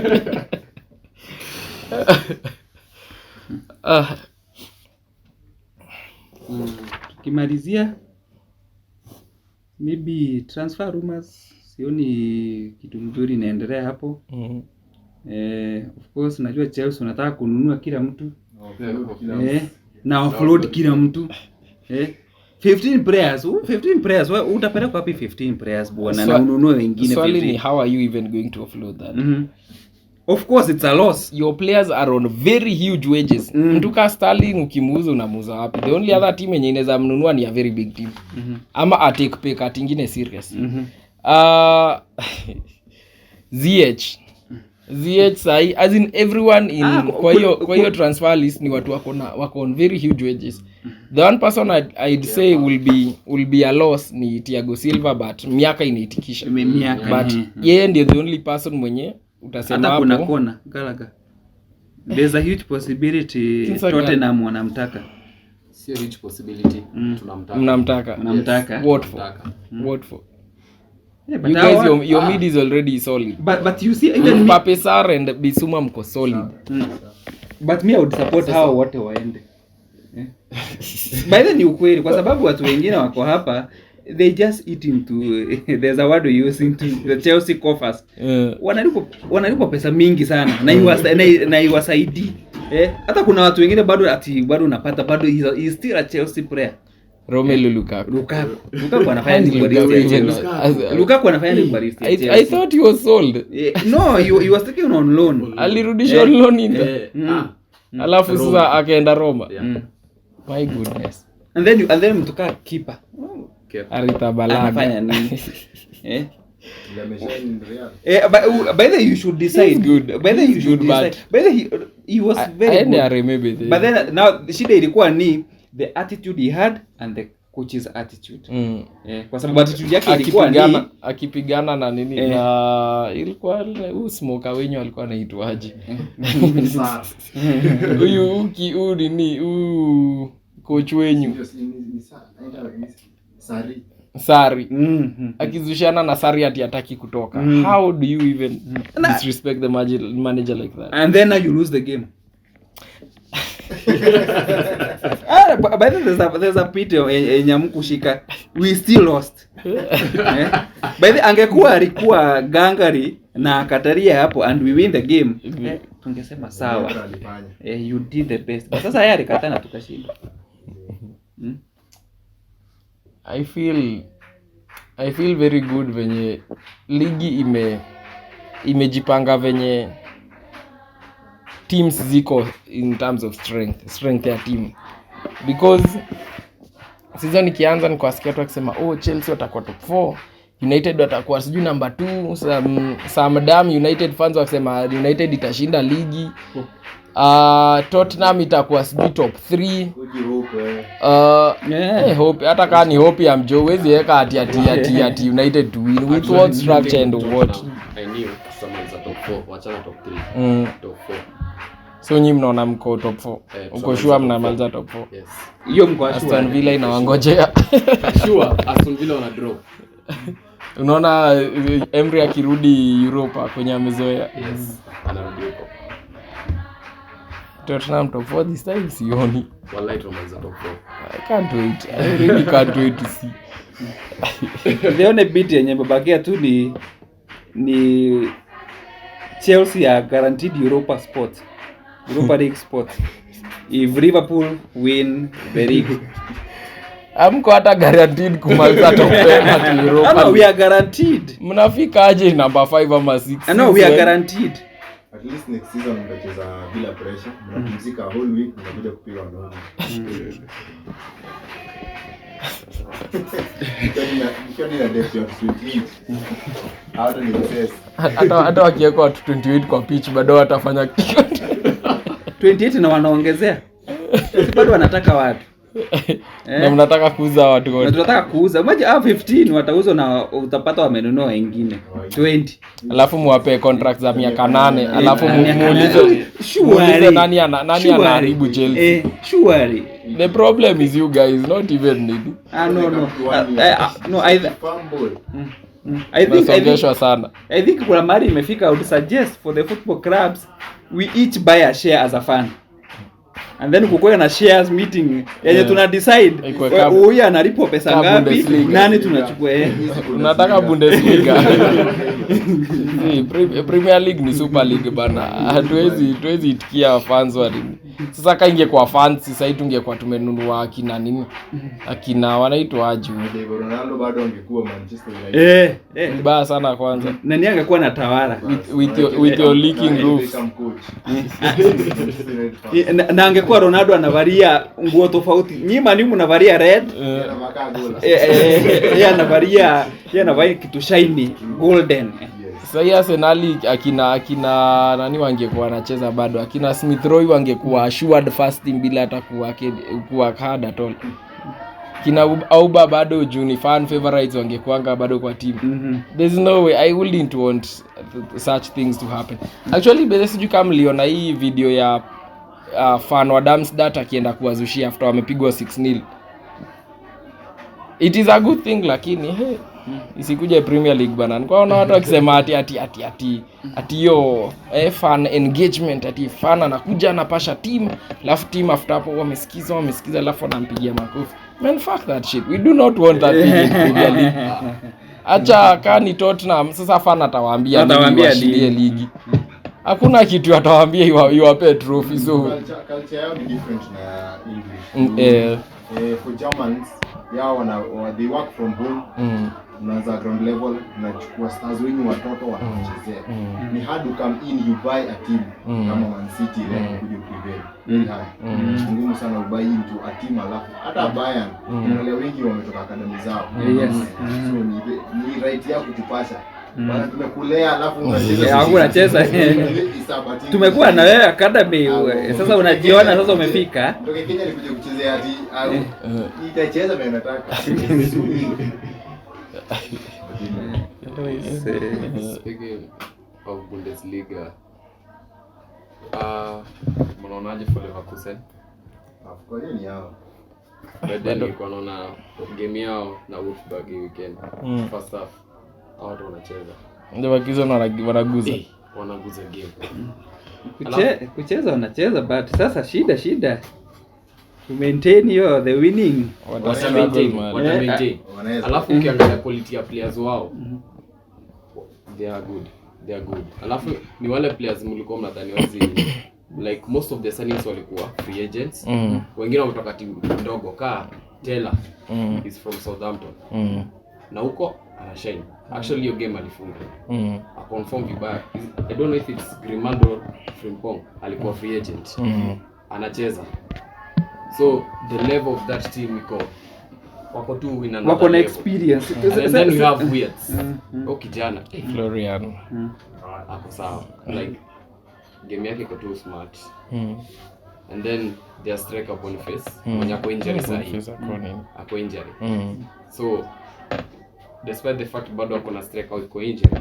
Kimalizia maybe transfer rumors, sioni kitu mzuri inaendelea hapo. Of course najua Chelsea unataka kununua kila mtu. Na offload kila mtu. 15 players wewe utapeleka wapi 15 players bwana, na ununue wengine 15? Swali ni how are you even going to offload that? Of course it's a loss. Your players are on very huge wages. Mtu ka Sterling ukimuuza unamuuza wapi? The only other team yenye inaweza mnunua ni a very big team. Ama a take pay cut ingine serious. ZH sai as in everyone in kwa hiyo transfer list ni watu wako on very huge wages. The one person I'd say will be a loss ni Thiago Silva, but miaka inaitikisha. But yeye ndio the only person mwenye utasema hapo. Hata kuna kona Gallagher. There's a huge possibility Tottenham wanamtaka. Sio huge possibility, tunamtaka. Mnamtaka. What for? Yeah, you guys, your mid is already solid. But you see even Pape Sarr and Bissouma mko solid. But me I would support hao wote waende. By the ni ukweli kwa sababu watu wengine wako hapa they just eat into there's a word we use into the Chelsea coffers. Wanalipo pesa mingi sana na iwasaidi. Hata kuna watu wengine bado unapata bado is still a Chelsea player. Romelu Lukaku anafanya nini kwa Lukaku anafanya nini kwa Chelsea? I thought he was sold. No, he was taken on loan. Alirudishwa on loan alafu sasa akaenda Roma. My goodness. And then mtuka keeper. Aritabalaga anafanya nini? By the you should decide. By the you should decide. By the he was very good. But then now shida ilikuwa ni the attitude he had and the coach's attitude. Kwa sababu attitude yake ilikuwa ni akipigana na nini na ilikuwa smoker wenyewe alikuwa anaitwaje? Huyu nini coach wenyu Sari. Akizushana na Sari hataki kutoka. How do you even disrespect the manager like that? And then you lose the game. By the there's a pity Nyamkushika. We still lost. By the angekuwa alikuwa gangari na Kataria hapo and we win the game. Tungesema sawa. You did the best. But sasa yeye alikatana tukashinda. I feel very good venye ligi imejipanga venye teams ziko in terms of strength ya team, because season ikianza ni kuasikia tu akisema Chelsea watakuwa top 4, United watakuwa sijui number 2, some damn United fans wakisema United itashinda ligi. Tottenham itakuwa sijui top 3. Hope hata kama ni hope ya mjo wezi weka ati United to win with what structure and what. I knew someone is top 4 wachana top 3. Top 4. So nyinyi mnaona mko top 4. Uko sure mnamaliza top 4? Yes. Hiyo mko sure. Aston Villa inawangojea. Sure Aston Villa wana draw. Unaona Emery akirudi Europa kwenye amezoea. Yes. Anarudi huko. Tottenham top 4 this time sioni. Wallahi tumaliza top 4. I can't wait. I really can't wait to see. The only bit yenye babakia tu ni Chelsea are guaranteed Europa League spot. If Liverpool win the league, amko hata guaranteed kumaliza top 10 at Europa. No, we are guaranteed. Mnafika aje number 5 ama 6? No, we are guaranteed. At least next season mtacheza bila pressure. Mnapumzika whole week mnakuja kupiga wanaume. Mkioni na depth ya sweet. Hata ni success. Hata wakiweka watu 28 kwa pitch bado watafanya 28 na wanaongezea. Bado wanataka watu. Na mnataka kuuza watu wote. Tunataka kuuza. Maji 15 watauzwa na utapata wamenunua wengine 20. Alafu muwape contract za miaka 8, alafu muulize nani anaharibu Chelsea. Surely. The problem is you guys, not even need. No, I think kuna mali imefika. I would suggest for the football clubs we each buy a share as a fan. And then kukoe na shares meeting yenye tuna decide huyu analipo pesa ngapi, nani tunachukua. Unataka Bundesliga. Premier League ni Super League bana. Hatuwezi itikia fans wali. Sasa kainge kwa fans sasa hivi tungekuwa tumenunua akina nini? Akina wanaitwa aje? Ronaldo bado angekuwa Manchester United. Mbaya sana kwanza. Nani angekuwa na tawala with your leaking roof. Na angekuwa Ronaldo anavalia nguo tofauti. Nyinyi mani mnavalia red. Yeye anavalia kitu shiny golden. Sasa Arsenal akina nani wangekuwa wanacheza bado, akina Smith Rowe wangekuwa assured first team bila hata kuwa hard at all. Kina Auba bado juni fan favorites wangekuanga bado kwa team. There's no way I wouldn't want such things to happen. Actually basically kama mliona hii video ya fan wa Darmstadt akienda kuwazushia after wamepigwa 6-0. It is a good thing lakini Isikuje Premier League bana. Nilikuwa naona watu wakisema ati hiyo fan engagement, ati fan anakuja anapasha team, alafu team after hapo wamesikiza alafu wanampigia makofi. Man, fuck that shit. We do not want that thing in Premier League. Acha kani Tottenham sasa fan atawaambia washindie ligi. Hakuna kitu atawaambia iwape trophy. So culture yao ni different na English. For Germans yao they work from home. Unaanza ground level, unachukua stars wengi watoto wanachezea. Ni hard to come in, you buy a team kama Man City ile kuja prevail. Very hard. Ngumu sana ubuy into a team alafu hata Bayern wale wengi wametoka academy zao. Yes. So ni right yako kutupasha. Bana tumekulea alafu unacheza. Tumekuwa na wewe academy, sasa unajiona sasa umefika. Ndio Kenya alikuja kuchezea ati au itacheza vile nataka. Speaking of Bundesliga, mnaonaje for Leverkusen? Kwa hiyo ni yao. Baada nilikuwa naona game yao na Wolfsburg hii weekend. First half watu wanacheza. Ndio wakizo wanaguza game. Kucheza wanacheza, but sasa shida to maintain the winning. Wata maintain. Alafu ukiangalia quality ya players wao, they are good. Alafu ni wale players mlikuwa mnadhani wazi, like most of the signings walikuwa free agents. Wengine wametoka timu ndogo Taylor is from Southampton. Na huko anashine. Actually your game alifunga. A confirm vibaya. I don't know if it's Grimaldo Frimpong alikuwa free agent. Anacheza. So the level of that team wako tu win another. Wako na experience. And then you have Weirds. Kijana Florian. Ako sawa. Like game yake iko too smart. And then their striker Boniface mwenye ako injury sahi. Ako injury. So despite the fact bado wako na striker wako injury,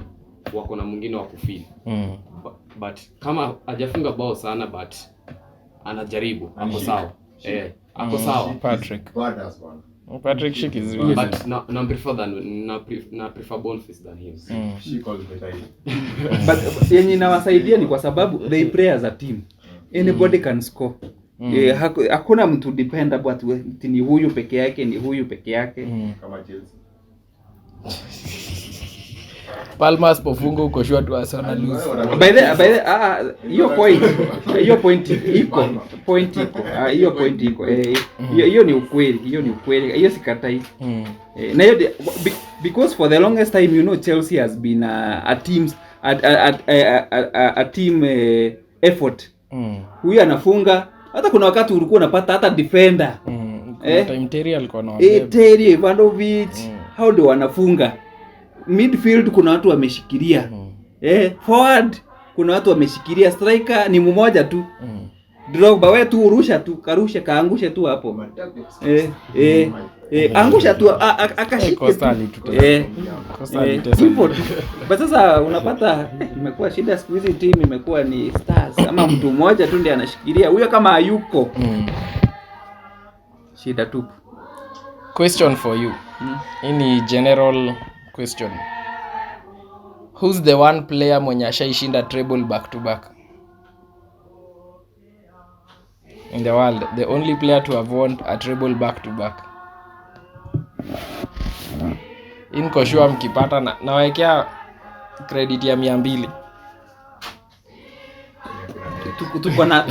wako na mwingine wa kufeel. But kama hajafunga bao sana but anajaribu, ako sawa. Ako sawa. Patrick Schick is really but na prefer Boniface than him. She calls better. But yenye inawasaidia ni kwa sababu they play as a team. Anybody can score. Hakuna mtu dependable ati ni huyu peke yake. Kama Chelsea. Palmas pofungo uko sure tu Arsenal lose. By the hiyo point iko. Hiyo ni ukweli. Hiyo sikatai. Na hiyo because for the longest time Chelsea has been a team effort. Huyu anafunga, hata kuna wakati ulikuwa unapata hata defender. Time Terry alikuwa na Terry Ivanovic, how do wanafunga? Midfield kuna watu wameshikilia. Forward kuna watu wameshikilia, striker ni mmoja tu. Drogba wewe tu urusha tu, kaangushe tu hapo. Angusha tu akashike. But sasa unapata imekuwa shida siku hizi, team imekuwa ni stars kama mtu mmoja tu ndiye anashikilia. Huyo kama hayuko shida tu. Question for you. Any general question. Who's the one player mwenye ashaishinda treble back to back in the world? The only player to have won a treble back to back. Inko sure mkipata nawekea credit ya 200. Tuko na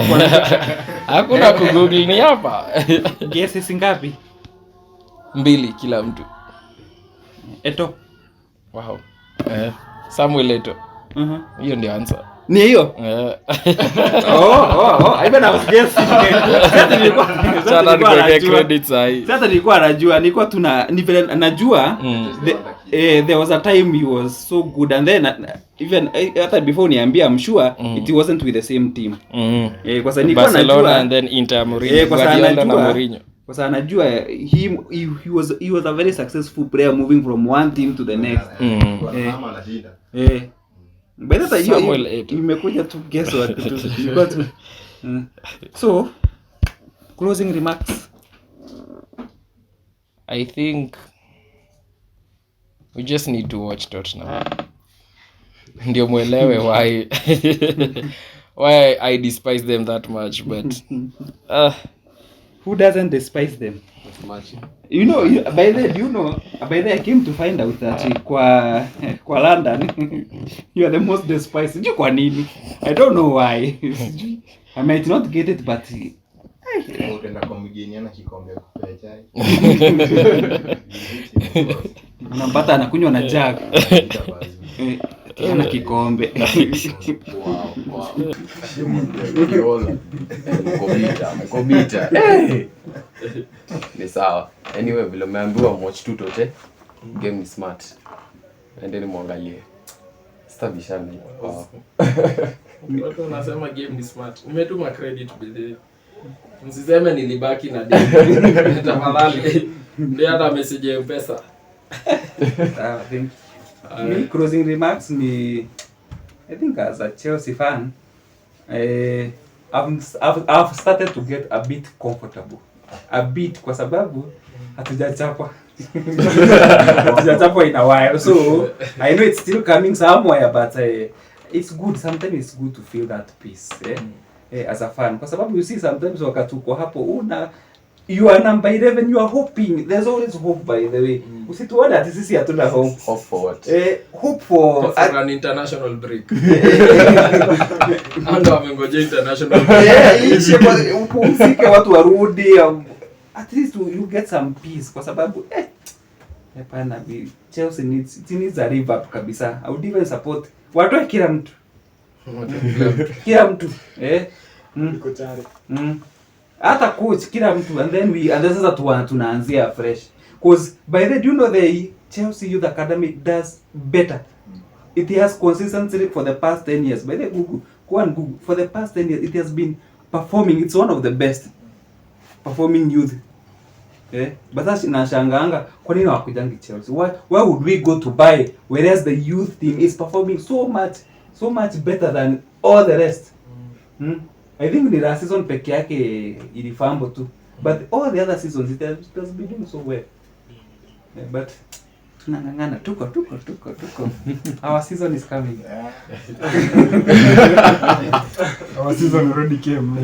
hakuna kugoogle ni hapa. Guesses ngapi? 2 kila mtu. Eto. Wow. Samuel Eto. Hiyo ndio answer. Ni hiyo? Even I was guessing. Sasa nilikuwa credits hii. Sasa nilikuwa najua, najua there was a time he was so good, and then even hata before niambia I'm sure it wasn't with the same team. Kwa sababu nilikuwa najua and then Inter Mourinho, Guardiola na Mourinho. Kwa sababu najua he was a very successful player moving from one team to the next. By the time imekuja tu guess what you got. So closing remarks. I think we just need to watch Tottenham ndio mwelewe why I despise them that much, but who doesn't despise them? As much. By the way, I came to find out that kwa London you are the most despised. Sijui kwa nini, I don't know why. I might not get it, but Utaenda kwa mgeni ana kikombe kupea chai. unampata anakunywa na jug. Ana kikombe. Wow. Mkobita. Ni sawa. Anyway, vile umeambiwa watch tu Tote. Game ni smart. Endeni muangalie. Stabishani. Wow. watu wanasema game ni smart. Nimetuma credit bidii. Msiseme nilibaki na deni. Tafadhali. Ndio hata message ya pesa. I think me closing remarks ni, I think as a Chelsea fan, I've started to get a bit comfortable. A bit kwa sababu hatujachapwa in a while, so I know it's still coming somewhere, but it's good. Sometimes it's good to feel that peace as a fan, kwa sababu you see sometimes wakati uko hapo you are number 11, you are hoping, there's always hope, by the way. Usituone ati sisi hatuna hope. Hope for what? Hope for an international break. Ando amengoja international break. Upumzike, watu warudi, at least you get some peace, kwa sababu hapana, Chelsea needs a revamp kabisa. I would even support watu kila mtu. Kila mtu. Niko tayari. Hata coach, kila mtu, and then sasa tunaanzia fresh, because by the way, do you know the Chelsea Youth Academy does better? It has consistency for the past 10 years. By the way, Google for the past 10 years it has been performing. It's one of the best performing youth. But that's inashangaanga, kwa nini hawakujangi Chelsea? Why would we go to buy whereas the youth team is performing so much better than all the rest? I think the last season peke yake ilifambo tu, but all the other seasons it has been doing so well. But tunangangana, tuko. Our season is coming. Our season already came.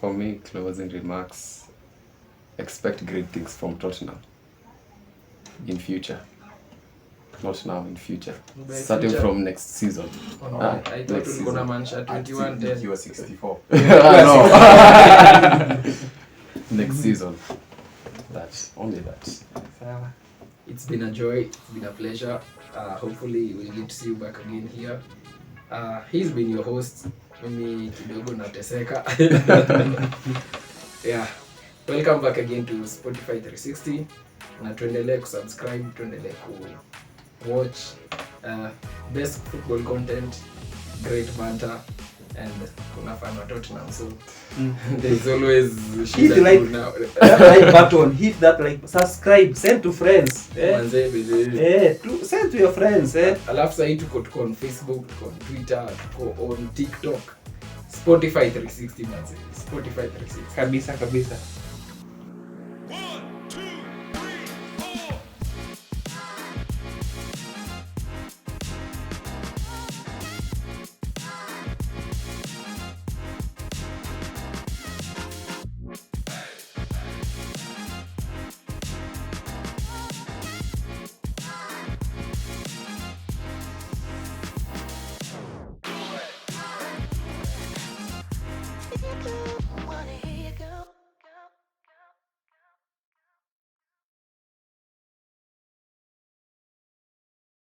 For me, closing remarks, expect great things from Tottenham in future. Not now, in future. Starting from next season. I thought we were gonna mancha 21-10. You are 64. Next season. That's only that. It's been a joy. It's been a pleasure. Hopefully we'll get to see you back again here. He's been your host. Mimi kidogo nateseka. Yeah. Welcome back again to Sportify 360. Na tuendelee kusubscribe, tuendelee watch best football content, great banter, and kuna fan wa Tottenham, so there's always hit the like button, hit that like, subscribe, send to friends, send to your friends. Alafu sasa tuko on Facebook, tuko on Twitter, tuko on TikTok. Spotify 360 manze. Spotify 360 kabisa. Cool.